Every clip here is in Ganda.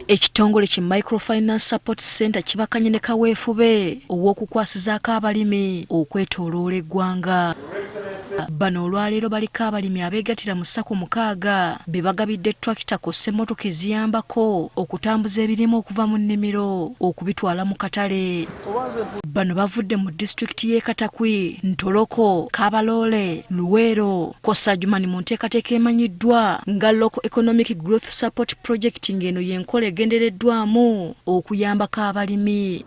Ekitongole ki Microfinance Support Center kibakanye ne kaweefube ow'okukwasizaako abalimi okwetooloola eggwanga. Bano olwaleero baliko abalimi abeegattira mu ssako 6 be bagabidde tractor kosse emmotoka eziyambako okutambuza ebirimu okuva mu nnimiro okubitwala mu katale. Bano bavudde mu disitulikiti y'e Katakwi, Ntoloko, Kabaloole, Luweero, Kosajumani mu nteekateeka emanyiddwa nga Local Economic Growth Support Project ng'eno y'enkola egendereddwamu okuyambako abalimi.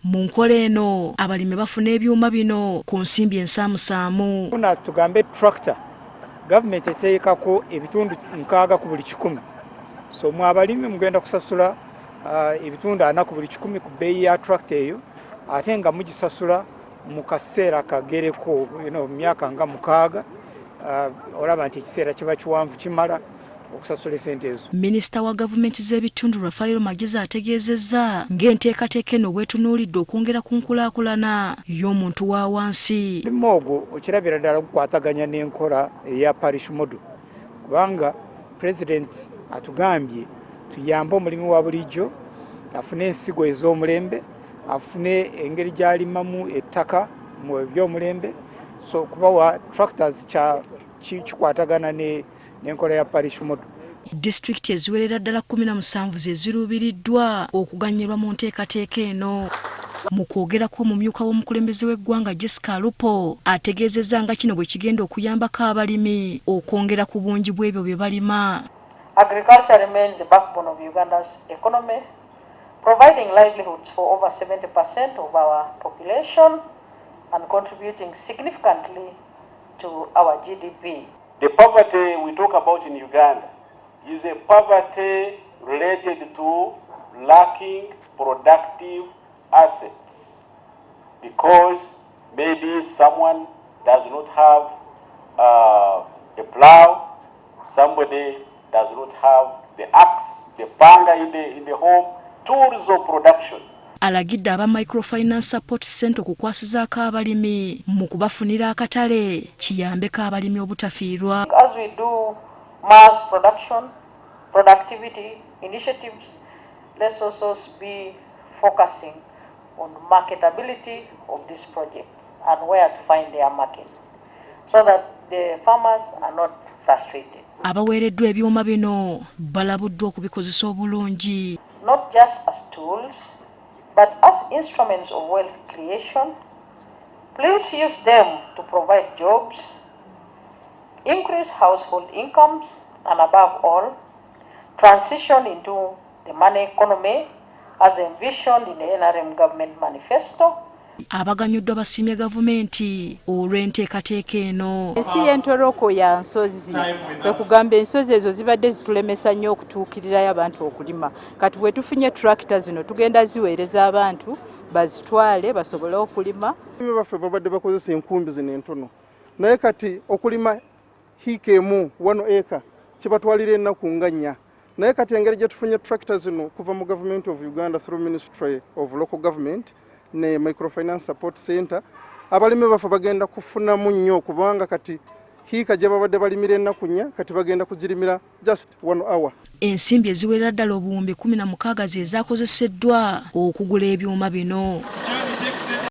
Mu nkola eno abalimi bafuna ebyuma bino ku nsimbi ensaamusaamu. Tugambe tractor gavumenti eteekako ebitundu 6 ku buli 100. So mu abalimi mugenda kusasula ebitundu 4 ku buli 100 ku bbeeyi ya tractor eyo, ate nga mugisasula mu kaseera kagereko myaka nga 6. Olaba nti ekiseera kiba kiwanvu kimala okusasula sente ezo. Minisita wa gavumenti z'ebitundu Rafael Magezi ategeezezza ng'enteekateeka eno bwetunuulidde okwongera ku nkulaakulana y'omuntu wa wansi. Omulimu ogwo okirabira ddala gukwataganya n'enkola eya parish model, kubanga pulezidenti atugambye tuyambe omulimi wa bulijjo afune ensigo ez'omulembe, afune engeri gy'alimamu ettaka mu by'omulembe, so kubawa tractors kikwatagana n'enkola ya parish model. Disitulikiti eziwerera ddala 17 ze ziruubiriddwa okuganyirwa mu nteekateeka eno. Mu kwogerako omumyuka w'omukulembeze w'eggwanga Jessica Alupo ategeezezza nga kino bwe kigenda okuyambako abalimi okwongera ku bungi bw'ebyo bye balima. Agriculture remains the backbone of Uganda's economy, providing livelihoods for over 70% of our population and contributing significantly to our GDP. The poverty we talk about in Uganda is a poverty related to lacking productive assets, because maybe someone does not have a plow, somebody does not have the axe, the panga in the home, tools of production. Alagidde aba Microfinance Support Center okukwasizaako abalimi mu kubafunira akatale kiyambeko abalimi obutafiirwa. As we do mass production, productivity initiatives, let's also be focusing on marketability of this project and where to find their market, so that the farmers are not frustrated. Abaweereddwa ebyuma bino balabuddwa okubikozesa obulungi. Not just as tools, but as instruments of wealth creation. Please use them to provide jobs, increase household incomes, and above all, transition into the money economy as envisioned in the NRM government manifesto. Abaganyuddwa basiimye gavumenti olw'enteekateeka eno. Ensi y'entoloko ya nsozi, kwe kugamba ensozi ezo zibadde zitulemesa nnyo okutuukirirayo abantu okulima. Kati bwe tufunye tractor zino tugenda ziweereza abantu bazitwale basobole okulima. Abalimi baffe babadde bakozesa enkumbi zino entono, naye kati okulima hiika emu 1 acre kibatwalira ennaku nga 4. Naye kati engeri gye tufunye tractor zino kuva mu Government of Uganda through Ministry of Local Government ne Microfinance Support Center, abalimi baffe bagenda kufunamu nnyo, kubanga kati hiika gye babadde balimira ennaku 4 kati bagenda kugirimira just 1 hour. Ensimbi eziwerera ddala obuwumbi 16 ze zaakozeseddwa okugula ebyuma bino.